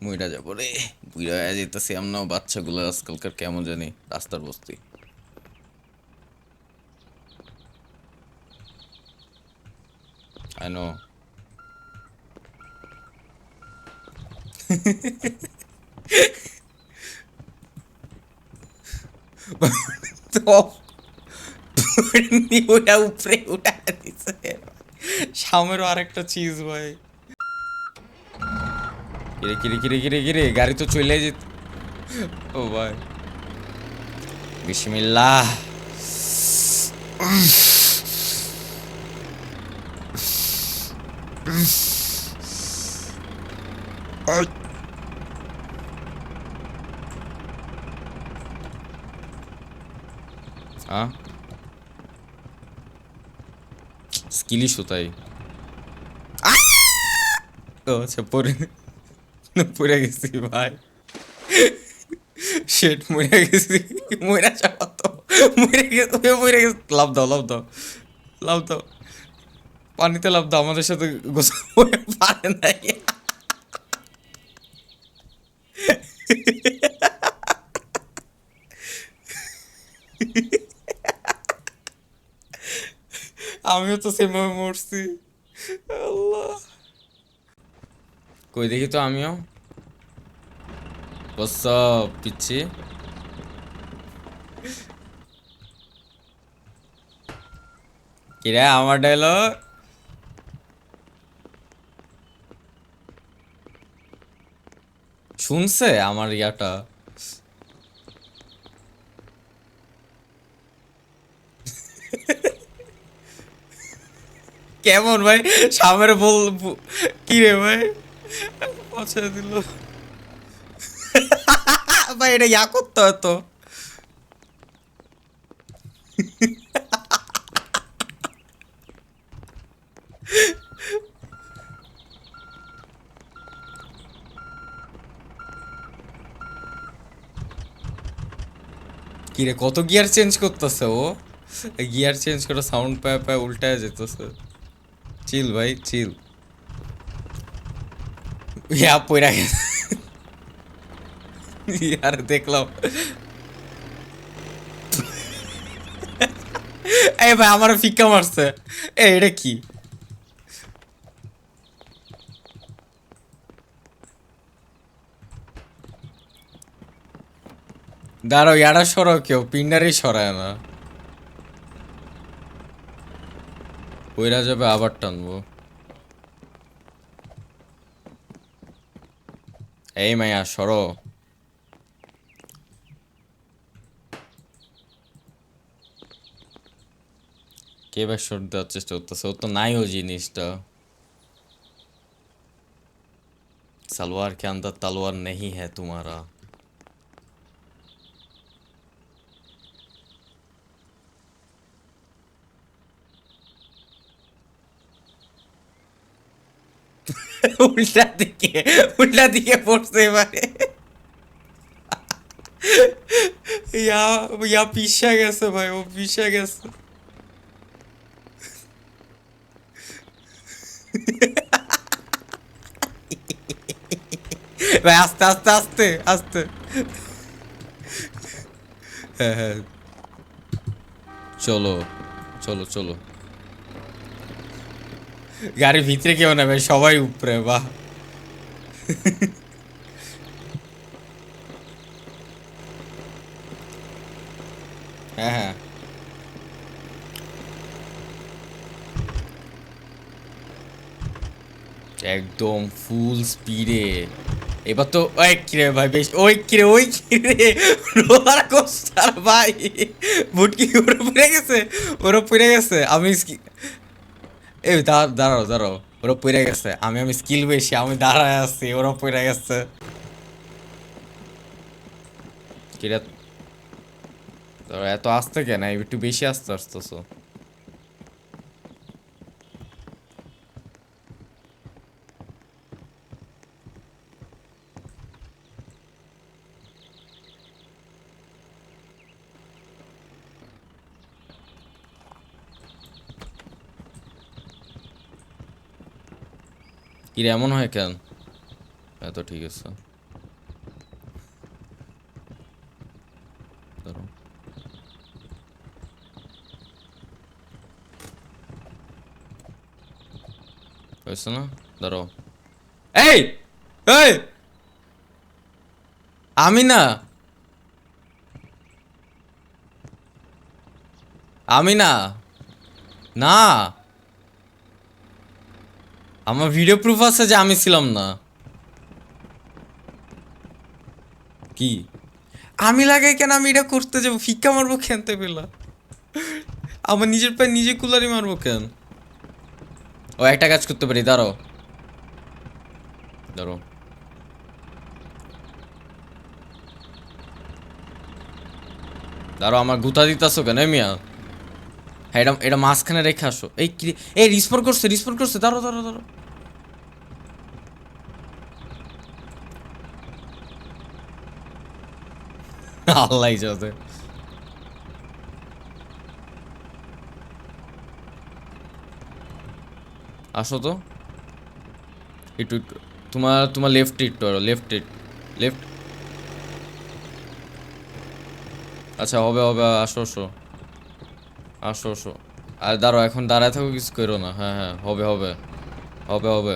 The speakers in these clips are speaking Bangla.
মইরা যাবো রে, বুইড়া হয়ে যেতেছি আমরাও। বাচ্চাগুলো আজকালকার কেমন জানি রাস্তার বস্তি। I know. তো ওটা উপরে উঠা দিছে। সামেরও আরেকটা চিজ ভাই। কিরে কিরে কিরে কিরে কিরে, গাড়ি তো চলে যেত। ও ভাই, বিসমিল্লাহ। হ্যাঁ, স্কিলি তাই। ও আচ্ছা, পরে পড়ে গেছি ভাই। শেট, মরে গেছি। মরে যাওয়া তো, মরে গেছে, মরে গেছে। লাভ দাও, লাভ দাও, লাভ দাও, পানিতে লাভ দাও। আমাদের সাথে গোসল করে পারে নাই। আমিও তো সেভাবে মরছি। আল্লাহ, কই দেখি তো আমিও। সব পিচ্ছি। কিরা আমার ডায়লগ শুনছে আমার ইয়াটা? কেমন ভাই? সামনে কি রে ভাই, পৌঁছে দিল। ভাই এটা ইয়া করতে হতো। কি রে, কত গিয়ার চেঞ্জ করতেছে ও? গিয়ার চেঞ্জ করে সাউন্ড পায় পায় উল্টায় যেতেছে। চিল ভাই, চিল। ইয়া পইরা গেছে। ইয়ার দেখলাম। এই ভাই আমার ফিক্কা মারছে। এটা কি? দাঁড়াও, ইয়ারা সরাও, কেউ পিন্ডারই সরায় না। পইরা যাবে, আবার টানবো। এই মাইয়া সরো। কে বা সর দেওয়ার চেষ্টা করতেছে? ও তো নাই ও জিনিসটা। सलवार के अंदर तलवार नहीं है तुम्हारा। উল্টা দিকে, উল্টা দিকে পড়ছে এবারে। ইয়া, ইয়া পিছা গেছে ভাই, ও পিছা গেছে। ভাই আস্তে আস্তে আস্তে আস্তে। হ্যাঁ হ্যাঁ, চলো চলো চলো। গাড়ির ভিতরে কেউ না ভাই, সবাই উপরে। বাহ। হ্যাঁ হ্যাঁ, একদম ফুল স্পিডে। এবার তো ওই কিরে ভাই, বেশ ওই কিরে, ওই কিরে। রোলার কোস্টার ভাই। ভুটকি ওরা পড়ে গেছে, ওরা পড়ে গেছে। এই দাঁড়াও দাঁড়াও, ওরা পড়ে গেছে। আমি আমি স্কিল বেশি, আমি দাঁড়ায় আছি, ওরা পড়ে গেছে। কিরে, তোরা এত আসতে কেন? একটু বেশি আসতে আসতেছো। কিরে এমন হয় কেন? এত ঠিক আছে। হয়েছে না? দাঁড়াও। এই এই আমি না, আমি না, না, আমার ভিডিও প্রুফ আছে যে আমি ছিলাম না। কি আমি লাগাই কেন? আমি এটা করতে যাবো? ফিক্কা মারবো খেনতে পেলা? আমার নিজের পায়ে নিজে কুলারি মারবো কেন? ও একটা কাজ করতে পারি, দাঁড়াও দাঁড়াও। দাঁড়াও, আমার গুতা দিতাছো কেন মিয়া? হ্যাঁ, এটা এটা মাঝখানে রেখে আসো। এই কি, এই রিস্পন করছে, দাঁড়াও দাঁড়াও দাঁড়াও। আল্লাহ যাতে আসো তো একটু একটু। তোমার তোমার লেফট একটু আরো, লেফট। আচ্ছা হবে হবে, আসো আসো আসো আসো। আর দাঁড়াও, এখন দাঁড়ায় থাকো, কিছু করো না। হ্যাঁ হ্যাঁ, হবে হবে হবে হবে।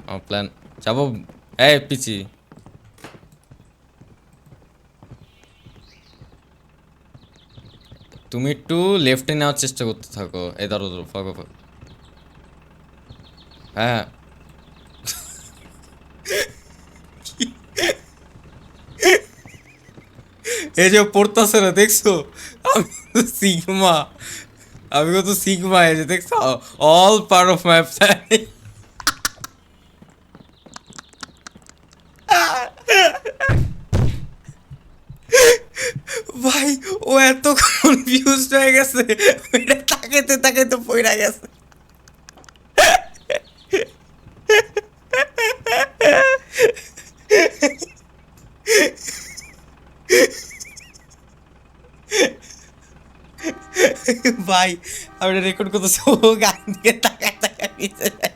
আমার প্ল্যান যাবো। এই পিচি, তুমি একটু লেফটে নেওয়ার চেষ্টা করতে থাকো। এই দাঁড়ো দাঁড়ো, ফাঁকো ফাঁকো। হ্যাঁ, এই যে পড়তেছে না দেখছো? আমি তো সিগমা, আমি কত সিগমা, এই যে দেখছো, all part of my plan. ভাই, ও এত কনফিউজড হয়ে গেছে, এটা তাকাইতে তাকাইতে পড়ে গেছে। ভাই, আমি রেকর্ড করতেছি, ও গান দিকে তাকায় তাকায় নিচে যায়।